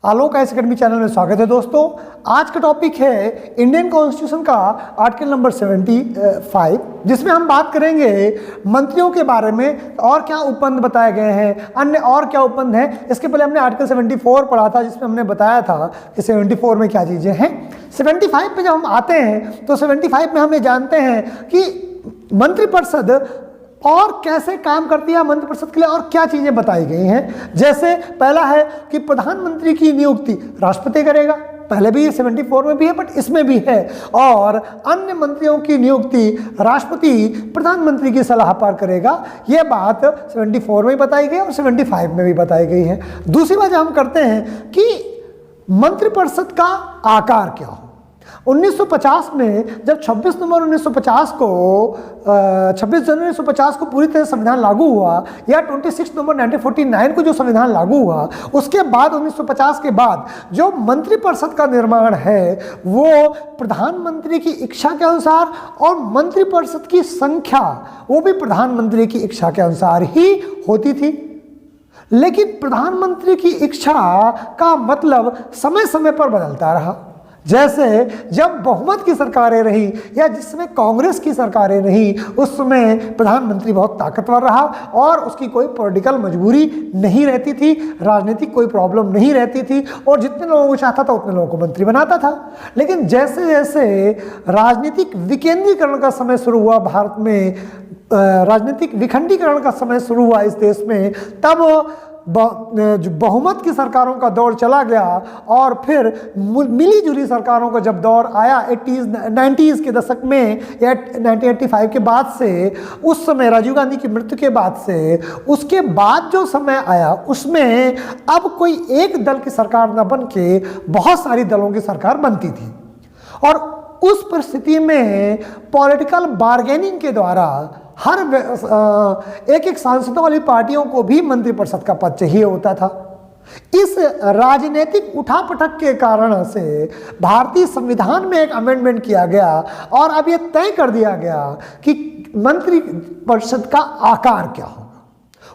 आलोक IAS academy channel में स्वागत है दोस्तों। आज का टॉपिक है इंडियन कॉन्स्टिट्यूशन का आर्टिकल नंबर 75, जिसमें हम बात करेंगे मंत्रियों के बारे में और क्या उपबंध बताए गए हैं, अन्य और क्या उपबंध हैं। इसके पहले हमने आर्टिकल 74 पढ़ा था, जिसमें हमने बताया था कि 74 में क्या चीज़ें हैं। 75 पे जब हम आते हैं तो 75 में हम ये जानते हैं कि मंत्रिपरिषद और कैसे काम करती है, मंत्रिपरिषद के लिए और क्या चीजें बताई गई हैं। जैसे पहला है कि प्रधानमंत्री की नियुक्ति राष्ट्रपति करेगा, पहले भी 74 में भी है बट इसमें भी है, और अन्य मंत्रियों की नियुक्ति राष्ट्रपति प्रधानमंत्री की सलाह पर करेगा। यह बात 74 में बताई गई और 75 में भी बताई गई है। दूसरी बात हम करते हैं कि मंत्रिपरिषद का आकार क्या हो। 1950 में जब 26 जनवरी 1950 को पूरी तरह संविधान लागू हुआ, या 26 नवंबर 1949 को जो संविधान लागू हुआ, उसके बाद 1950 के बाद जो मंत्रिपरिषद का निर्माण है वो प्रधानमंत्री की इच्छा के अनुसार, और मंत्रिपरिषद की संख्या वो भी प्रधानमंत्री की इच्छा के अनुसार ही होती थी। लेकिन प्रधानमंत्री की इच्छा का मतलब समय समय पर बदलता रहा। जैसे जब बहुमत की सरकारें रही या जिस समय कांग्रेस की सरकारें रही, उस समय प्रधानमंत्री बहुत ताकतवर रहा और उसकी कोई पॉलिटिकल मजबूरी नहीं रहती थी, राजनीतिक कोई प्रॉब्लम नहीं रहती थी, और जितने लोगों को चाहता था उतने लोगों को मंत्री बनाता था। लेकिन जैसे जैसे राजनीतिक विकेंद्रीकरण का समय शुरू हुआ भारत में, राजनीतिक विखंडीकरण का समय शुरू हुआ इस देश में, तब बहुमत की सरकारों का दौर चला गया, और फिर मिली जुली सरकारों का जब दौर आया 90s के दशक में, या 1985 के बाद से, उस समय राजीव गांधी की मृत्यु के बाद से, उसके बाद जो समय आया उसमें अब कोई एक दल की सरकार न बन के बहुत सारी दलों की सरकार बनती थी। और उस परिस्थिति में पॉलिटिकल बार्गेनिंग के द्वारा हर एक एक सांसदों वाली पार्टियों को भी मंत्रिपरिषद का पद चाहिए होता था। इस राजनीतिक उठापटक के कारण से भारतीय संविधान में एक अमेंडमेंट किया गया, और अब यह तय कर दिया गया कि मंत्रिपरिषद का आकार क्या होगा।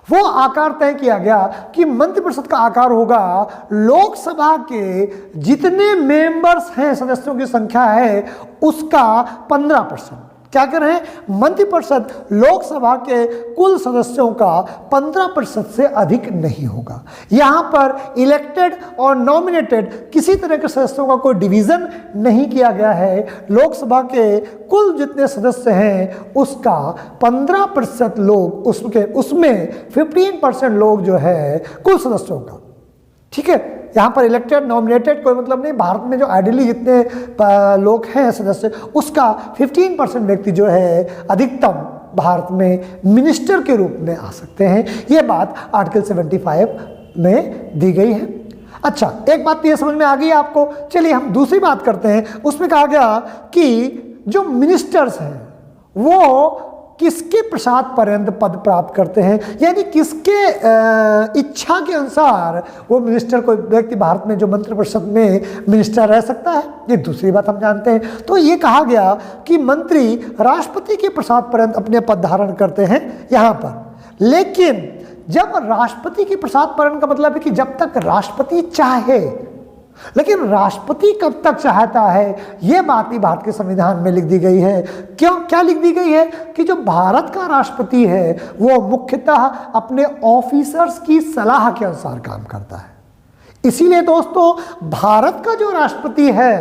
वो आकार तय किया गया कि मंत्रिपरिषद का आकार होगा लोकसभा के जितने मेंबर्स हैं, सदस्यों की संख्या है, उसका 15%। क्या कर रहे हैं? मंत्रिपरिषद लोकसभा के कुल सदस्यों का 15% से अधिक नहीं होगा। यहां पर इलेक्टेड और नॉमिनेटेड किसी तरह के सदस्यों का कोई डिवीजन नहीं किया गया है। लोकसभा के कुल जितने सदस्य हैं उसका 15% लोग, उसमें 15% लोग जो है कुल सदस्यों का, ठीक है। यहाँ पर इलेक्टेड नॉमिनेटेड कोई मतलब नहीं, भारत में जो आइडियली जितने लोग हैं सदस्य, उसका 15% व्यक्ति जो है अधिकतम भारत में मिनिस्टर के रूप में आ सकते हैं। ये बात आर्टिकल 75 में दी गई है। अच्छा, एक बात तो ये समझ में आ गई आपको। चलिए हम दूसरी बात करते हैं। उसमें कहा गया कि जो मिनिस्टर्स हैं वो किसके प्रसाद पर्यंत पद प्राप्त करते हैं, यानी किसके इच्छा के अनुसार वो मिनिस्टर, कोई व्यक्ति भारत में जो मंत्रिपरिषद में मिनिस्टर रह सकता है। ये दूसरी बात हम जानते हैं। तो ये कहा गया कि मंत्री राष्ट्रपति के प्रसाद पर्यंत अपने पद धारण करते हैं यहाँ पर। लेकिन जब राष्ट्रपति के प्रसाद पर्यंत का मतलब है कि जब तक राष्ट्रपति चाहे, लेकिन राष्ट्रपति कब तक चाहता है, यह बात भी भारत के संविधान में लिख दी गई है। क्यों, क्या लिख दी गई है? कि जो भारत का राष्ट्रपति है वो मुख्यतः अपने ऑफिसर्स की सलाह के अनुसार काम करता है। इसीलिए दोस्तों भारत का जो राष्ट्रपति है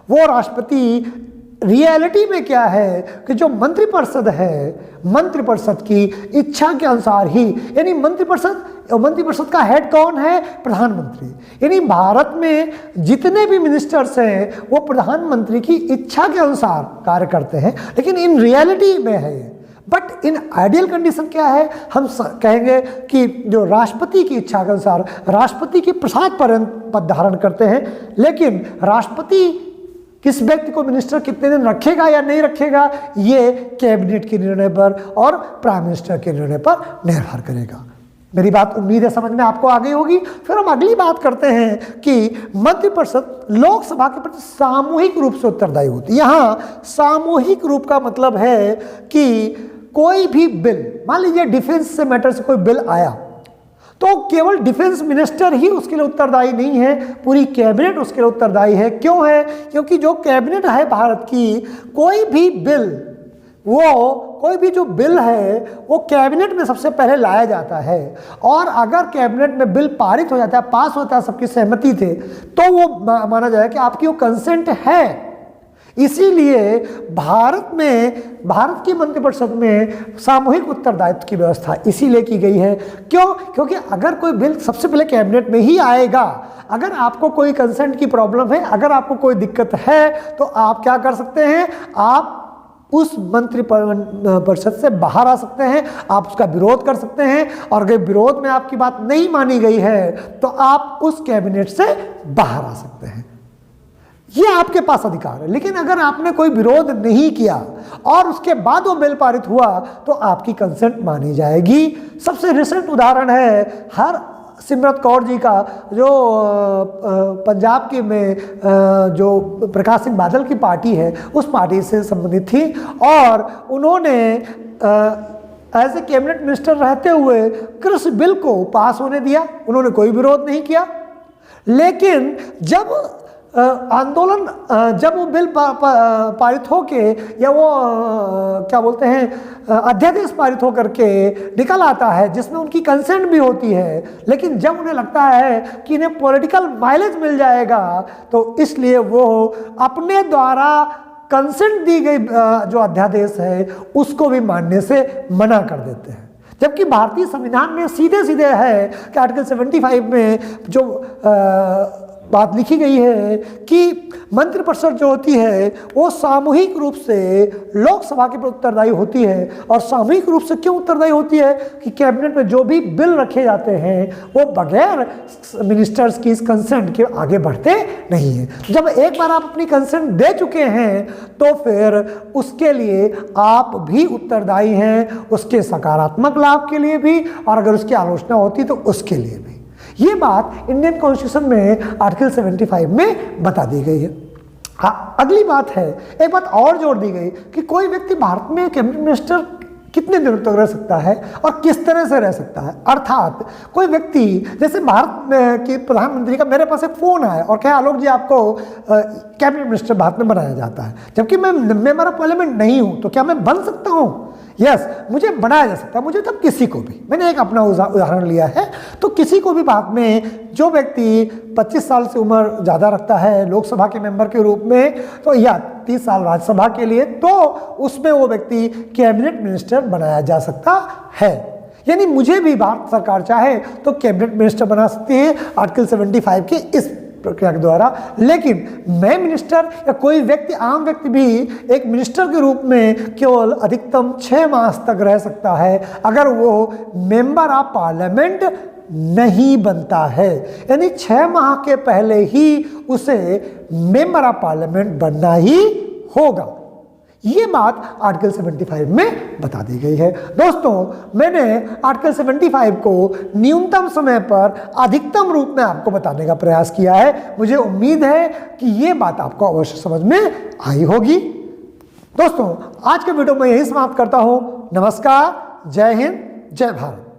वो राष्ट्रपति रियलिटी में क्या है कि जो मंत्रिपरिषद है, मंत्रिपरिषद की इच्छा के अनुसार ही, यानी मंत्रिपरिषद का हेड कौन है? प्रधानमंत्री। यानी भारत में जितने भी मिनिस्टर्स हैं वो प्रधानमंत्री की इच्छा के अनुसार कार्य करते हैं, लेकिन इन रियलिटी में है। बट इन आइडियल कंडीशन क्या है? हम कहेंगे कि जो राष्ट्रपति की इच्छा के अनुसार राष्ट्रपति के प्रसाद पर्यंत पद धारण करते हैं, लेकिन राष्ट्रपति किस व्यक्ति को मिनिस्टर कितने दिन रखेगा या नहीं रखेगा, ये कैबिनेट के निर्णय पर और प्राइम मिनिस्टर के निर्णय पर निर्भर करेगा। मेरी बात उम्मीद है समझ में आपको आ गई होगी। फिर हम अगली बात करते हैं कि मंत्रिपरिषद लोकसभा के प्रति सामूहिक रूप से उत्तरदायी होती है। यहाँ सामूहिक रूप का मतलब है कि कोई भी बिल, मान लीजिए डिफेंस से मैटर से कोई बिल आया, तो केवल डिफेंस मिनिस्टर ही उसके लिए उत्तरदायी नहीं है, पूरी कैबिनेट उसके लिए उत्तरदायी है। क्यों है? क्योंकि जो कैबिनेट है भारत की, कोई भी जो बिल है वो कैबिनेट में सबसे पहले लाया जाता है, और अगर कैबिनेट में बिल पारित हो जाता है, पास होता है सबकी सहमति थे, तो वो माना जाए कि आपकी वो कंसेंट है। इसीलिए भारत की मंत्रिपरिषद में सामूहिक उत्तरदायित्व की व्यवस्था इसीलिए की गई है। क्यों? क्योंकि अगर कोई बिल सबसे पहले कैबिनेट में ही आएगा, अगर आपको कोई कंसेंट की प्रॉब्लम है, अगर आपको कोई दिक्कत है, तो आप क्या कर सकते हैं? आप उस मंत्रिपरिषद से बाहर आ सकते हैं, आप उसका विरोध कर सकते हैं, और अगर विरोध में आपकी बात नहीं मानी गई है तो आप उस कैबिनेट से बाहर आ सकते हैं। ये आपके पास अधिकार है। लेकिन अगर आपने कोई विरोध नहीं किया और उसके बाद वो बिल पारित हुआ तो आपकी कंसेंट मानी जाएगी। सबसे रिसेंट उदाहरण है सिमरत कौर जी का, जो पंजाब की में जो प्रकाश सिंह बादल की पार्टी है, उस पार्टी से संबंधित थी, और उन्होंने एज ए कैबिनेट मिनिस्टर रहते हुए कृषि बिल को पास होने दिया, उन्होंने कोई विरोध नहीं किया। लेकिन जब जब वो बिल पारित होके, या वो क्या बोलते हैं, अध्यादेश पारित होकर के निकल आता है जिसमें उनकी कंसेंट भी होती है, लेकिन जब उन्हें लगता है कि इन्हें पॉलिटिकल माइलेज मिल जाएगा, तो इसलिए वो अपने द्वारा कंसेंट दी गई जो अध्यादेश है उसको भी मानने से मना कर देते हैं। जबकि भारतीय संविधान में सीधे सीधे है कि आर्टिकल 75 में जो बात लिखी गई है कि मंत्रिपरिषद जो होती है वो सामूहिक रूप से लोकसभा के प्रति उत्तरदायी होती है। और सामूहिक रूप से क्यों उत्तरदायी होती है? कि कैबिनेट में जो भी बिल रखे जाते हैं वो बगैर मिनिस्टर्स की कंसेंट के आगे बढ़ते नहीं हैं। जब एक बार आप अपनी कंसेंट दे चुके हैं तो फिर उसके लिए आप भी उत्तरदायी हैं, उसके सकारात्मक लाभ के लिए भी, और अगर उसकी आलोचना होती तो उसके लिए भी। ये बात इंडियन कॉन्स्टिट्यूशन में आर्टिकल 75 में बता दी गई है। अगली बात है, एक बात और जोड़ दी गई कि कोई व्यक्ति भारत में कैबिनेट मिनिस्टर कितने दिनों तक रह सकता है और किस तरह से रह सकता है। अर्थात कोई व्यक्ति, जैसे भारत में की प्रधानमंत्री का मेरे पास एक फोन आया और कहा आलोक जी आपको कैबिनेट मिनिस्टर भारत में बनाया जाता है, जबकि मैं मेंबर ऑफ पार्लियामेंट नहीं हूं, तो क्या मैं बन सकता हूं? यस, मुझे बनाया जा सकता है। मुझे तब किसी को भी, मैंने एक अपना उदाहरण लिया है, तो किसी को भी भारत में जो व्यक्ति 25 साल से उम्र ज़्यादा रखता है लोकसभा के मेंबर के रूप में, तो या 30 साल राज्यसभा के लिए, तो उसमें वो व्यक्ति कैबिनेट मिनिस्टर बनाया जा सकता है। यानी मुझे भी भारत सरकार चाहे तो कैबिनेट मिनिस्टर बना सकती है आर्टिकल 75 के इस प्रक्रिया के द्वारा। लेकिन मैं मिनिस्टर या कोई व्यक्ति, आम व्यक्ति भी एक मिनिस्टर के रूप में केवल अधिकतम 6 मास तक रह सकता है अगर वो मेंबर ऑफ पार्लियामेंट नहीं बनता है। यानी 6 माह के पहले ही उसे मेंबर ऑफ पार्लियामेंट बनना ही होगा। ये बात आर्टिकल 75 में बता दी गई है। दोस्तों, मैंने आर्टिकल 75 को न्यूनतम समय पर अधिकतम रूप में आपको बताने का प्रयास किया है। मुझे उम्मीद है कि ये बात आपको अवश्य समझ में आई होगी। दोस्तों, आज के वीडियो में यही समाप्त करता हूं। नमस्कार, जय हिंद, जय भारत।